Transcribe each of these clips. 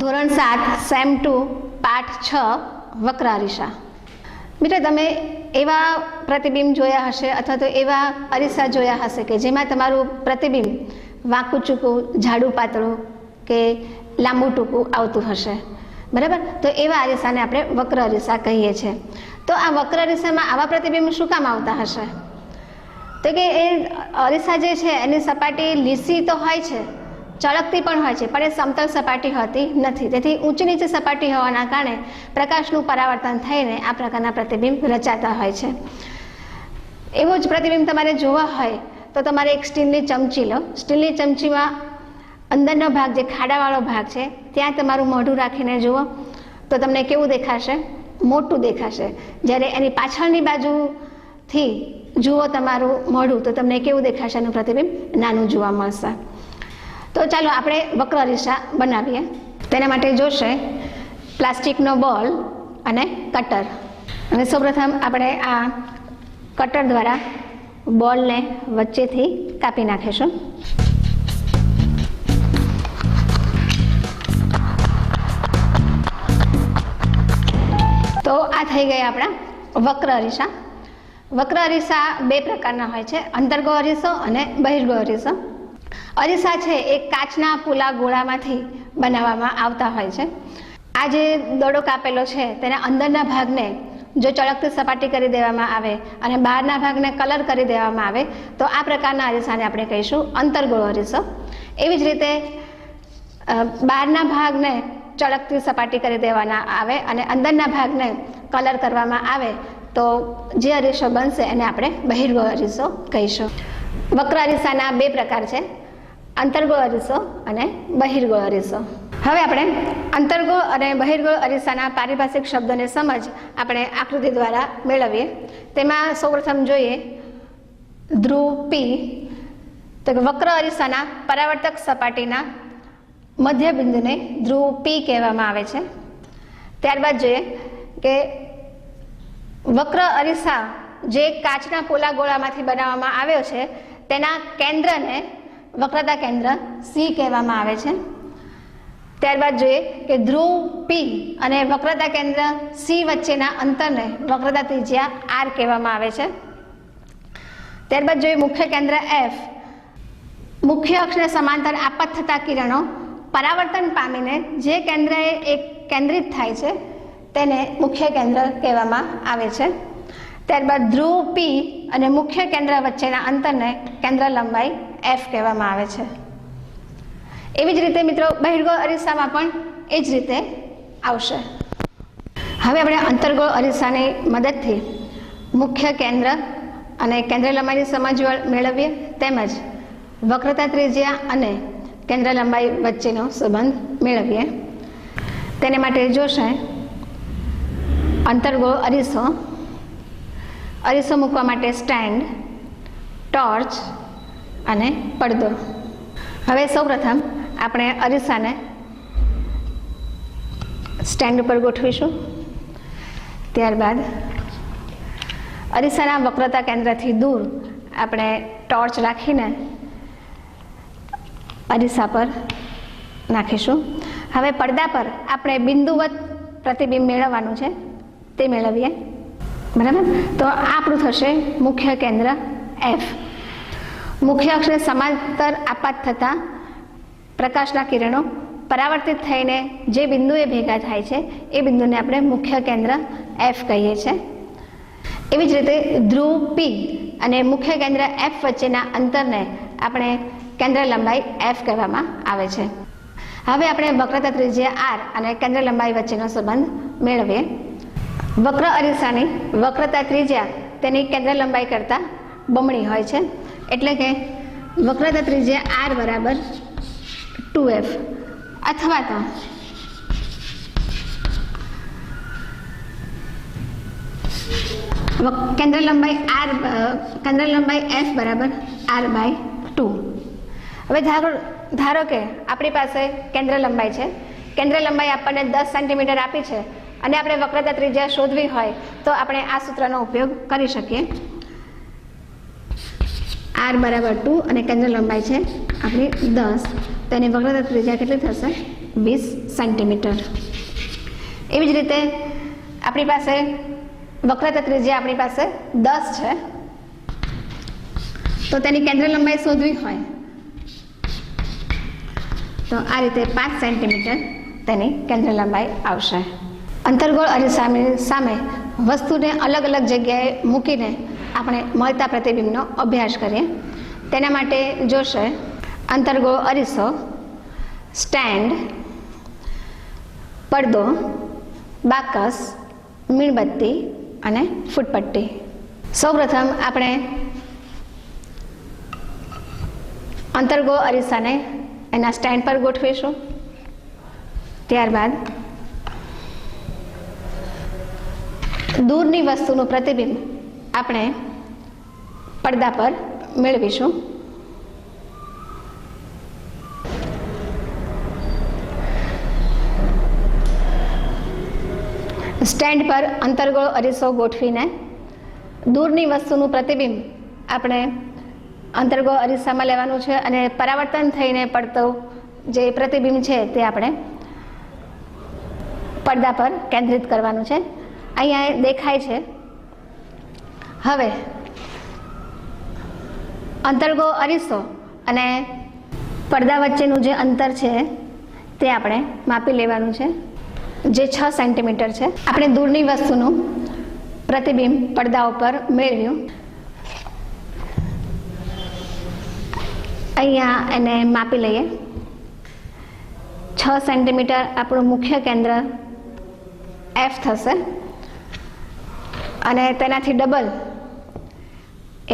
ધોરણ 7 સેમ 2 પાઠ 6 વક્ર અરીસા। મિત્રો તમે એવા પ્રતિબિંબ જોયા હશે અથવા તો એવા અરીસા જોયા હશે કે જેમાં તમારું પ્રતિબિંબ વાંકું ચૂકું, જાડું પાતળું કે લાંબુ ટૂંકું આવતું હશે, બરાબર। તો એવા અરીસાને આપણે વક્ર અરીસા કહીએ છીએ। તો આ વક્ર અરીસામાં આવા પ્રતિબિંબ શું કામ આવતા હશે? તો કે એ અરીસા જે છે એની સપાટી લીસી તો હોય છે, ચળકતી પણ હોય છે, પણ એ સમતલ સપાટી હોતી નથી। તેથી ઊંચી નીચી સપાટી હોવાના કારણે પ્રકાશનું પરાવર્તન થઈને આ પ્રકારના પ્રતિબિંબ રચાતા હોય છે। એવું જ પ્રતિબિંબ તમારે જોવા હોય તો તમારે એક સ્ટીલની ચમચી લો। સ્ટીલની ચમચીમાં અંદરનો ભાગ જે ખાડાવાળો ભાગ છે ત્યાં તમારું મોઢું રાખીને જુઓ તો તમને કેવું દેખાશે? મોટું દેખાશે। જ્યારે એની પાછળની બાજુથી જુઓ તમારું મોઢું તો તમને કેવું દેખાશે? એનું પ્રતિબિંબ નાનું જોવા મળશે। તો ચાલો આપણે વક્ર અરીસા બનાવીએ। તેના માટે જોશે પ્લાસ્ટિકનો બોલ અને કટર। અને સૌપ્રથમ આપણે આ કટર દ્વારા બોલને વચ્ચેથી કાપી નાખીશું। તો આ થઈ ગયા આપણા વક્ર અરીસા। વક્ર અરીસા બે પ્રકારના હોય છે, અંતર્ગો અરીસો અને બહિર્ગો અરીસો। અરીસા છે એ કાચના પૂલા ગોળામાંથી બનાવવામાં આવતા હોય છે। આ જે દડો કાપેલો છે તેના અંદરના ભાગને જો ચળકતી સપાટી કરી દેવામાં આવે અને બહારના ભાગને કલર કરી દેવામાં આવે તો આ પ્રકારના અરીસાને આપણે કહીશું અંતર્ગોળ અરીસો। એવી જ રીતે બહારના ભાગને ચળકતી સપાટી કરી દેવાના આવે અને અંદરના ભાગને કલર કરવામાં આવે તો જે અરીસો બનશે એને આપણે બહિર્ગોળ અરીસો કહીશું। વક્ર અરીસાના બે પ્રકાર છે, અંતર્ગોળ અરીસો અને બહિર્ગોળ અરીસો। હવે આપણે અંતર્ગોળ અને બહિર્ગોળ અરીસાના પારિભાષિક શબ્દોની સમજ આપણે આકૃતિ દ્વારા મેળવીએ। તેમાં સૌપ્રથમ જોઈએ ધ્રુવ પી। તો વક્ર અરીસાના પરાવર્તક સપાટીના મધ્ય બિંદુને ધ્રુવ પી કહેવામાં આવે છે। ત્યારબાદ જોઈએ કે વક્ર અરીસા જે કાચના પોલા ગોળામાંથી બનાવવામાં આવ્યો છે તેના કેન્દ્રને વક્રતા કેન્દ્ર સી કહેવામાં આવે છે। ત્યારબાદ જોઈએ કે ધ્રુવ પી અને વક્રતા કેન્દ્ર સી વચ્ચેના અંતરને વક્રતા ત્રિજ્યા આર કહેવામાં આવે છે। ત્યારબાદ જોઈએ મુખ્ય કેન્દ્ર એફ। મુખ્ય અક્ષને સમાંતર આપત થતા કિરણો પરાવર્તન પામીને જે કેન્દ્રએ એક કેન્દ્રિત થાય છે તેને મુખ્ય કેન્દ્ર કહેવામાં આવે છે। ત્યારબાદ ધ્રુવ પી અને મુખ્ય કેન્દ્ર વચ્ચેના અંતરને કેન્દ્ર લંબાઈ એફ કહેવામાં આવે છે। એવી જ રીતે મિત્રો બહિર્ગોળ અરીસામાં પણ એ જ રીતે આવશે। હવે આપણે અંતર્ગોળ અરીસાની મદદથી મુખ્ય કેન્દ્ર અને કેન્દ્ર લંબાઈની સમજ મેળવીએ તેમજ વક્રતા ત્રિજ્યા અને કેન્દ્ર લંબાઈ વચ્ચેનો સંબંધ મેળવીએ। તેને માટે જોશે અંતર્ગોળ અરીસો, અરીસો મૂકવા માટે સ્ટેન્ડ, ટોર્ચ અને પડદો। હવે સૌપ્રથમ આપણે અરીસાને સ્ટેન્ડ ઉપર ગોઠવીશું। ત્યારબાદ અરીસાના વક્રતા કેન્દ્રથી દૂર આપણે ટોર્ચ રાખીને અરીસા પર નાખીશું। હવે પડદા પર આપણે બિંદુવત પ્રતિબિંબ મેળવવાનું છે તે મેળવીએ, બરાબર। તો આ આપણું થશે મુખ્ય કેન્દ્ર એફ। મુખ્ય અક્ષને સમાંતર આપાત થતા પ્રકાશના કિરણો પરાવર્તિત થઈને જે બિંદુએ ભેગા થાય છે એ બિંદુને આપણે મુખ્ય કેન્દ્ર એફ કહીએ છીએ। એવી જ રીતે ધ્રુવ પી અને મુખ્ય કેન્દ્ર એફ વચ્ચેના અંતરને આપણે કેન્દ્ર લંબાઈ એફ કહેવામાં આવે છે। હવે આપણે વક્રતા ત્રિજ્યા આર અને કેન્દ્ર લંબાઈ વચ્ચેનો સંબંધ મેળવીએ। વક્ર અરીસાની વક્રતા ત્રિજ્યા તેની કેન્દ્ર લંબાઈ કરતાં બમણી હોય છે, એટલે કે વક્રતા ત્રિજ્યા આર બરાબર 2f અથવા તો કેન્દ્ર લંબાઈ એફ બરાબર r/2। હવે ધારો કે આપણી પાસે કેન્દ્ર લંબાઈ છે, કેન્દ્ર લંબાઈ આપણને 10 સેન્ટીમીટર આપી છે અને આપણે વક્રતા ત્રિજ્યા શોધવી હોય તો આપણે આ સૂત્રનો ઉપયોગ કરી શકીએ। r બરાબર 2 અને કેન્દ્ર લંબાઈ છે આપણી 10, તો એની વક્રતા ત્રિજ્યા કેટલી થશે? 20 સેન્ટીમીટર. એવી જ રીતે આપણી પાસે વક્રતા ત્રિજ્યા આપણી પાસે 10 છે, તો તેની કેન્દ્ર લંબાઈ શોધવી હોય તો આ રીતે 5 સેન્ટીમીટર તેની કેન્દ્ર લંબાઈ આવશે. અંતર્ગોળ અરીસાની સામે વસ્તુને અલગ અલગ જગ્યાએ મૂકીને આપણે મળતા પ્રતિબિંબનો અભ્યાસ કરીએ. તેના માટે જોશે અંતર્ગોળ અરીસો, સ્ટેન્ડ, પડદો, બાકસ, મીણબત્તી અને ફૂટપટ્ટી. સૌપ્રથમ આપણે અંતર્ગોળ અરીસાને એના સ્ટેન્ડ પર ગોઠવીશું. ત્યારબાદ દૂરની વસ્તુનું પ્રતિબિંબ આપણે પડદા પર મેળવીશું. સ્ટેન્ડ પર અંતર્ગોળ અરીસો ગોઠવીને દૂરની વસ્તુનું પ્રતિબિંબ આપણે અંતર્ગોળ અરીસામાં લેવાનું છે અને પરાવર્તન થઈને પડતો જે પ્રતિબિંબ છે તે આપણે પડદા પર કેન્દ્રિત કરવાનું છે. અહીંયા દેખાય છે. હવે અંતર્ગોળ અરીસો અને પડદા વચ્ચેનું જે અંતર છે તે આપણે માપી લેવાનું છે, જે 6 સેન્ટીમીટર છે. આપણે દૂરની વસ્તુનું પ્રતિબિંબ પડદા ઉપર મેળવ્યું. અહીંયા એને માપી લઈએ. 6 સેન્ટીમીટર આપણું મુખ્ય કેન્દ્ર F થશે અને તેનાથી ડબલ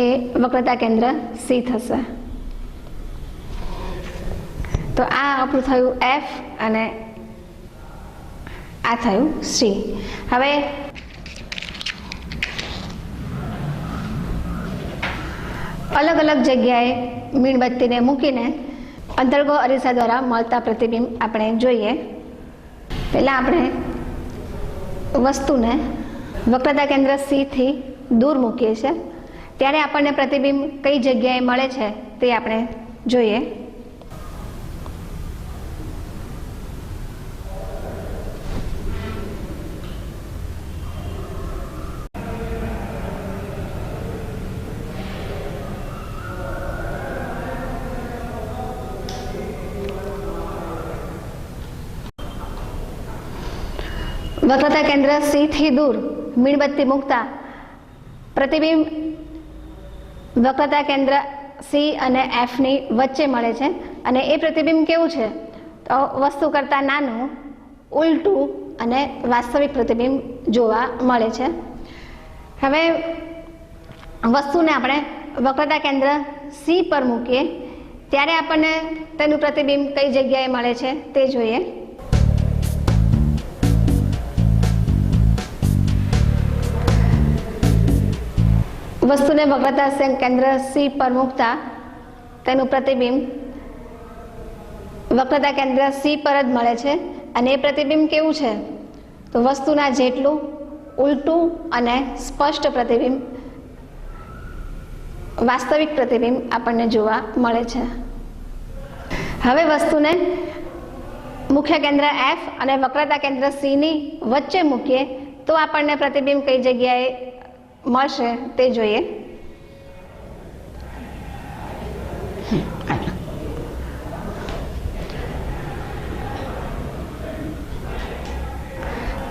એ વક્રતા કેન્દ્ર C થશે. તો આ આપણું થયું F અને આ થયું C. હવે અલગ અલગ જગ્યાએ મીણબત્તીને મૂકીને અંતર્ગોળ અરીસા દ્વારા મળતા પ્રતિબિંબ આપણે જોઈએ. પહેલાં આપણે વસ્તુને વક્રતા કેન્દ્ર C થી દૂર મૂકીએ છીએ, ત્યારે આપણને પ્રતિબિંબ કઈ જગ્યાએ મળે છે તે આપણે જોઈએ. વક્રતા કેન્દ્ર C થી દૂર મીણબત્તી મૂકતા પ્રતિબિંબ વક્રતા કેન્દ્ર C અને F ની વચ્ચે મળે છે અને એ પ્રતિબિંબ કેવું છે તો વસ્તુ કરતાં નાનું, ઉલટું અને વાસ્તવિક પ્રતિબિંબ જોવા મળે છે. હવે વસ્તુને આપણે વક્રતા કેન્દ્ર C પર મૂકીએ ત્યારે આપણને તેનું પ્રતિબિંબ કઈ જગ્યાએ મળે છે તે જોઈએ. વસ્તુને વક્રતા કેન્દ્ર C પર મૂકતા તેનું પ્રતિબિંબ વક્રતા કેન્દ્ર C પર જ મળે છે અને એ પ્રતિબિંબ કેવું છે તો વસ્તુના જેટલું ઉલટું અને સ્પષ્ટ પ્રતિબિંબ, વાસ્તવિક પ્રતિબિંબ આપણને જોવા મળે છે. હવે વસ્તુને મુખ્ય કેન્દ્ર F અને વક્રતા કેન્દ્ર C ની વચ્ચે મૂકીએ તો આપણને પ્રતિબિંબ કઈ જગ્યાએ મળશે તે જોઈએ.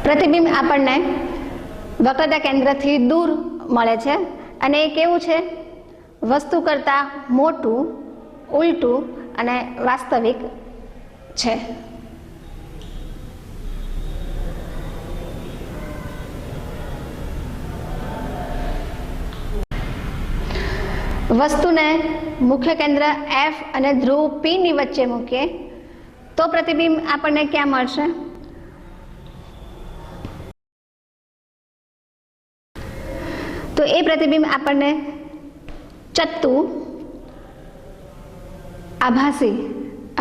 પ્રતિબિંબ આપણને વક્રતા કેન્દ્રથી દૂર મળે છે અને એ કેવું છે વસ્તુ કરતાં મોટું, ઉલટું અને વાસ્તવિક છે. વસ્તુને મુખ્ય કેન્દ્ર F અને ધ્રુવ P ની વચ્ચે મૂકીએ તો પ્રતિબિંબ આપણને ક્યાં મળશે તો એ પ્રતિબિંબ આપણને ચત્તું, આભાસી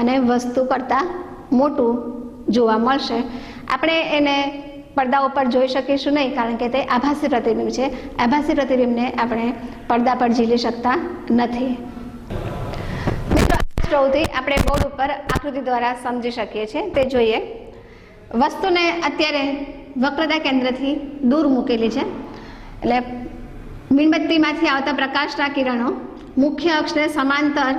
અને વસ્તુ કરતાં મોટું જોવા મળશે. આપણે એને પડદા ઉપર જોઈ શકીશું નહીં કારણ કે તે આભાસી પ્રતિબિંબ છે. આભાસી પ્રતિબિંબને આપણે પડદા પર ઝીલી શકતા નથી. મિત્રો, પ્રવૃત્તિ આપણે બોર્ડ ઉપર આકૃતિ દ્વારા સમજી શકીએ છીએ તે જોઈએ. વસ્તુને અત્યારે વક્રતા કેન્દ્રથી દૂર મૂકેલી છે, એટલે મીણબત્તીમાંથી આવતા પ્રકાશના કિરણો મુખ્ય અક્ષને સમાંતર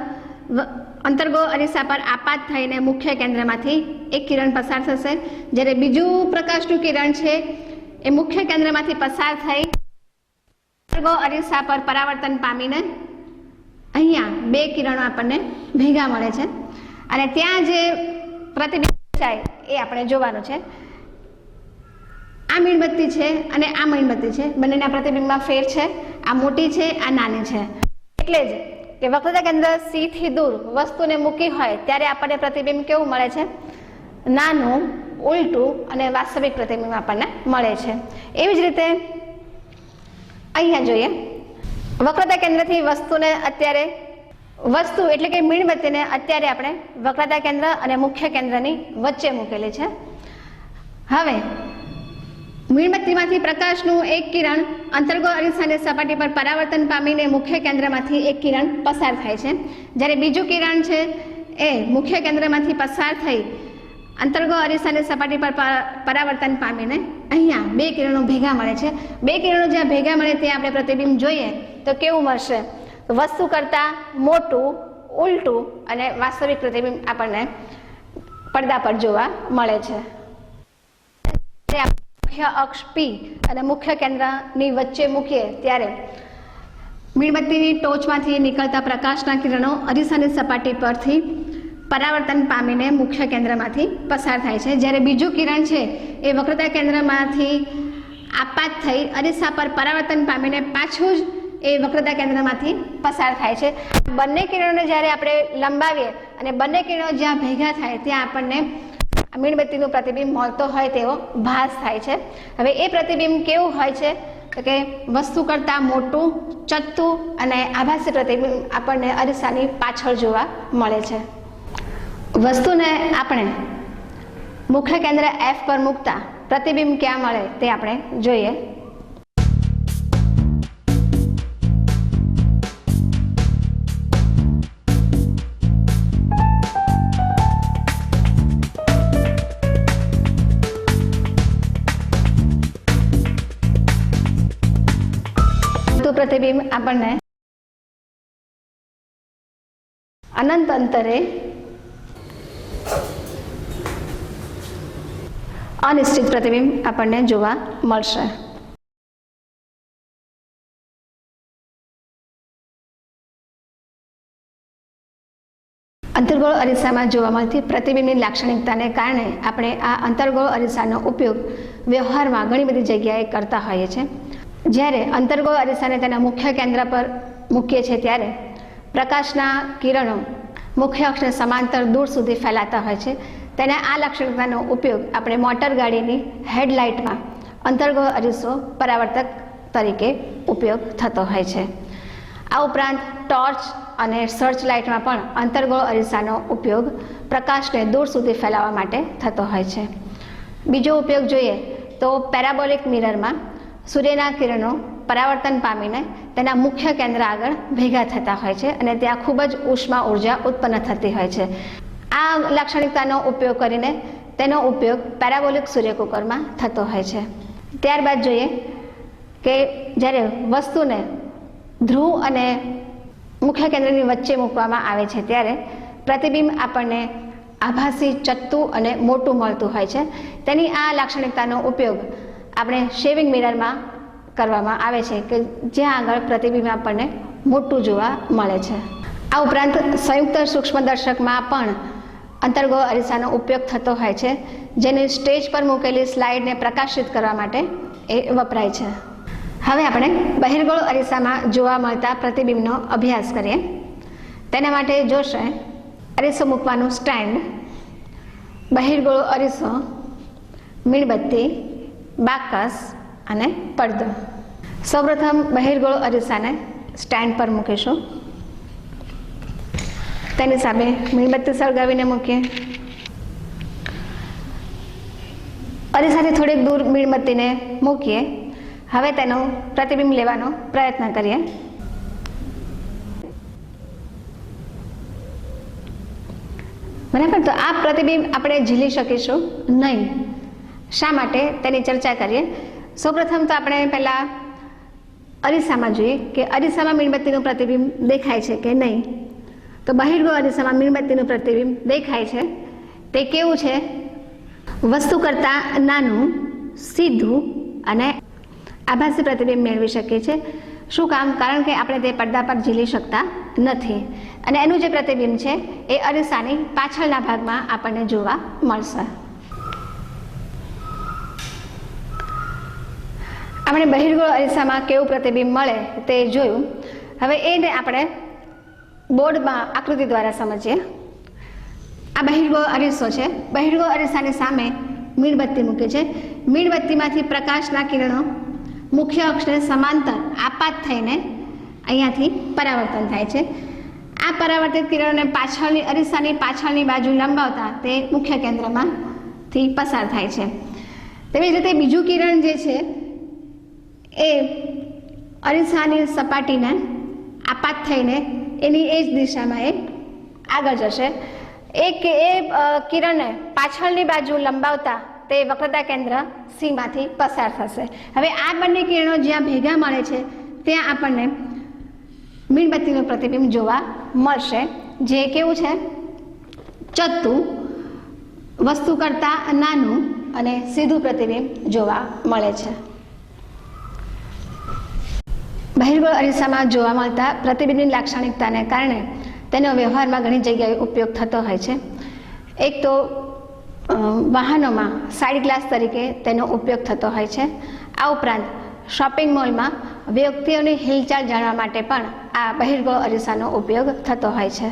અંતર્ગોળ અરીસા પર આપાત થઈને મુખ્ય કેન્દ્રમાંથી એક કિરણ પસાર થશે, જ્યારે બીજું પ્રકાશનું કિરણ છે એ મુખ્ય કેન્દ્રમાંથી પસાર થઈ અંતર્ગોળ અરીસા પર પરાવર્તન પામીને અહીંયા બે કિરણો આપણને ભેગા મળે છે અને ત્યાં જે પ્રતિબિંબ થાય એ આપણે જોવાનું છે. આ મીણબત્તી છે અને આ મીણબત્તી છે, બંનેના પ્રતિબિંબમાં ફેર છે. આ મોટી છે, આ નાની છે. એટલે જ કે વક્રતા કેન્દ્ર સી થી દૂર વસ્તુને મૂકી હોય ત્યારે આપણને પ્રતિબિંબ કેવું મળે છે? નાનું, ઉલટું અને વાસ્તવિક પ્રતિબિંબ આપણને મળે છે. એવી જ રીતે અહીંયા જોઈએ, વક્રતા કેન્દ્રથી વસ્તુને અત્યારે વસ્તુ એટલે કે મીણબત્તીને અત્યારે આપણે વક્રતા કેન્દ્ર અને મુખ્ય કેન્દ્રની વચ્ચે મૂકેલી છે. હવે મીણબત્તીમાંથી પ્રકાશનું એક કિરણ અંતર્ગોળ અરીસાની સપાટી પર પરાવર્તન પામીને મુખ્ય કેન્દ્રમાંથી એક કિરણ પસાર થાય છે, જ્યારે બીજું કિરણ છે એ મુખ્ય કેન્દ્રમાંથી પસાર થઈ અંતર્ગોળ અરીસાની સપાટી પર પરાવર્તન પામીને અહીંયા બે કિરણો ભેગા મળે છે. બે કિરણો જ્યાં ભેગા મળે ત્યાં આપણે પ્રતિબિંબ જોઈએ તો કેવું મળશે? વસ્તુ કરતાં મોટું, ઉલટું અને વાસ્તવિક પ્રતિબિંબ આપણને પડદા પર જોવા મળે છે. મુખ્ય અક્ષ પી અને મુખ્ય કેન્દ્રની વચ્ચે મૂકીએ ત્યારે મીણબત્તીની ટોચમાંથી નીકળતા પ્રકાશના કિરણો અરીસાની સપાટી પરથી પરાવર્તન પામીને મુખ્ય કેન્દ્રમાંથી પસાર થાય છે, જ્યારે બીજું કિરણ છે એ વક્રતા કેન્દ્રમાંથી આપાત થઈ અરીસા પર પરાવર્તન પામીને પાછું જ એ વક્રતા કેન્દ્રમાંથી પસાર થાય છે. બંને કિરણોને જ્યારે આપણે લંબાવીએ અને બંને કિરણો જ્યાં ભેગા થાય ત્યાં આપણને મીણબત્તીનું પ્રતિબિંબ મળતો હોય તેવો ભાસ થાય છે. હવે એ પ્રતિબિંબ કેવું હોય છે તો કે વસ્તુ કરતાં મોટું, ચત્તું અને આભાસી પ્રતિબિંબ આપણને અરીસાની પાછળ જોવા મળે છે. વસ્તુને આપણે મુખ્ય કેન્દ્ર એફ પર મૂકતા પ્રતિબિંબ ક્યાં મળે તે આપણે જોઈએ. પ્રતિબિંબ આપણને અનંત અંતરે અનિશ્ચિત પ્રતિબિંબ આપણને જોવા મળશે. અંતર્ગોળ અરીસામાં જોવા મળતી પ્રતિબિંબની લાક્ષણિકતાને કારણે આપણે આ અંતર્ગોળ અરીસાનો ઉપયોગ વ્યવહારમાં ઘણી બધી જગ્યાએ કરતા હોઈએ છીએ. જ્યારે અંતર્ગોળ અરીસાને તેના મુખ્ય કેન્દ્ર પર મૂકીએ છીએ ત્યારે પ્રકાશના કિરણો મુખ્ય અક્ષને સમાંતર દૂર સુધી ફેલાતા હોય છે. તેના આ લાક્ષણિકતાનો ઉપયોગ આપણે મોટર ગાડીની હેડલાઇટમાં અંતર્ગોળ અરીસો પરાવર્તક તરીકે ઉપયોગ થતો હોય છે. આ ઉપરાંત ટોર્ચ અને સર્ચ લાઇટમાં પણ અંતર્ગોળ અરીસાનો ઉપયોગ પ્રકાશને દૂર સુધી ફેલાવવા માટે થતો હોય છે. બીજો ઉપયોગ જોઈએ તો પેરાબોલિક મિરરમાં સૂર્યના કિરણો પરાવર્તન પામીને તેના મુખ્ય કેન્દ્ર આગળ ભેગા થતા હોય છે અને ત્યાં ખૂબ જ ઉષ્મા ઉર્જા ઉત્પન્ન થતી હોય છે. આ લાક્ષણિકતાનો ઉપયોગ કરીને તેનો ઉપયોગ પેરાબોલિક સૂર્યકુકરમાં થતો હોય છે. ત્યારબાદ જોઈએ કે જ્યારે વસ્તુને ધ્રુવ અને મુખ્ય કેન્દ્રની વચ્ચે મૂકવામાં આવે છે ત્યારે પ્રતિબિંબ આપણને આભાસી, ચત્તું અને મોટું મળતું હોય છે. તેની આ લાક્ષણિકતાનો ઉપયોગ આપણે શેવિંગ મિરરમાં કરવામાં આવે છે કે જ્યાં આગળ પ્રતિબિંબ આપણને મોટું જોવા મળે છે. આ ઉપરાંત સંયુક્ત સૂક્ષ્મદર્શકમાં પણ અંતર્ગોળ અરીસાનો ઉપયોગ થતો હોય છે, જેને સ્ટેજ પર મૂકેલી સ્લાઇડને પ્રકાશિત કરવા માટે એ વપરાય છે. હવે આપણે બહિર્ગોળ અરીસામાં જોવા મળતા પ્રતિબિંબનો અભ્યાસ કરીએ. તેના માટે જોશે અરીસો મૂકવાનું સ્ટેન્ડ, બહિર્ગોળ અરીસો, મીણબત્તી, બાકસ અને પડદો. સૌપ્રથમ બહિર્ગોળ અરીસાને સ્ટેન્ડ પર મૂકીશું. તેની સામે મીણબત્તી સળગાવીને મૂકીએ. અરીસાથી થોડીક દૂર મીણબત્તીને મૂકીએ. હવે તેનું પ્રતિબિંબ લેવાનો પ્રયત્ન કરીએ. બરાબર. તો આ પ્રતિબિંબ આપણે ઝીલી શકીશું નહીં. શા માટે તેની ચર્ચા કરીએ. સૌપ્રથમ તો આપણે પહેલાં અરીસામાં જોઈએ કે અરીસામાં મીણબત્તીનું પ્રતિબિંબ દેખાય છે કે નહીં. તો બહિર્ગોળ અરીસામાં મીણબત્તીનું પ્રતિબિંબ દેખાય છે. તે કેવું છે? વસ્તુ કરતાં નાનું, સીધું અને આભાસી પ્રતિબિંબ મેળવી શકીએ છીએ. શું કામ? કારણ કે આપણે તે પડદા પર ઝીલી શકતા નથી. અને એનું જે પ્રતિબિંબ છે એ અરીસાની પાછળના ભાગમાં આપણને જોવા મળશે. આપણે બહિર્ગોળ અરીસામાં કેવું પ્રતિબિંબ મળે તે જોયું. હવે એને આપણે બોર્ડમાં આકૃતિ દ્વારા સમજીએ. આ બહિર્ગોળ અરીસો છે. બહિર્ગોળ અરીસાની સામે મીણબત્તી મૂકી છે. મીણબત્તીમાંથી પ્રકાશના કિરણો મુખ્ય અક્ષને સમાંતર આપાત થઈને અહીંયાથી પરાવર્તન થાય છે. આ પરાવર્તિત કિરણોને પાછળની અરીસાની પાછળની બાજુ લંબાવતા તે મુખ્ય કેન્દ્રમાંથી પસાર થાય છે. તેવી જ રીતે બીજું કિરણ જે છે એ અરીસાની સપાટીને આપાત થઈને એની એ જ દિશામાં એ આગળ જશે. એ કિરણને પાછળની બાજુ લંબાવતા તે વક્રતા કેન્દ્ર સીમાંથી પસાર થશે. હવે આ બંને કિરણો જ્યાં ભેગા મળે છે ત્યાં આપણને મીણબત્તીનું પ્રતિબિંબ જોવા મળશે, જે કેવું છે? ચત્તું, વસ્તુ કરતાં નાનું અને સીધું પ્રતિબિંબ જોવા મળે છે. બહિર્ગોળ અરીસામાં જોવા મળતા પ્રતિબિંબની લાક્ષણિકતાને કારણે તેનો વ્યવહારમાં ઘણી જગ્યાએ ઉપયોગ થતો હોય છે. એક તો વાહનોમાં સાઇડ ગ્લાસ તરીકે તેનો ઉપયોગ થતો હોય છે. આ ઉપરાંત શોપિંગ મોલમાં વ્યક્તિઓની હિલચાલ જાણવા માટે પણ આ બહિર્ગોળ અરીસાનો ઉપયોગ થતો હોય છે.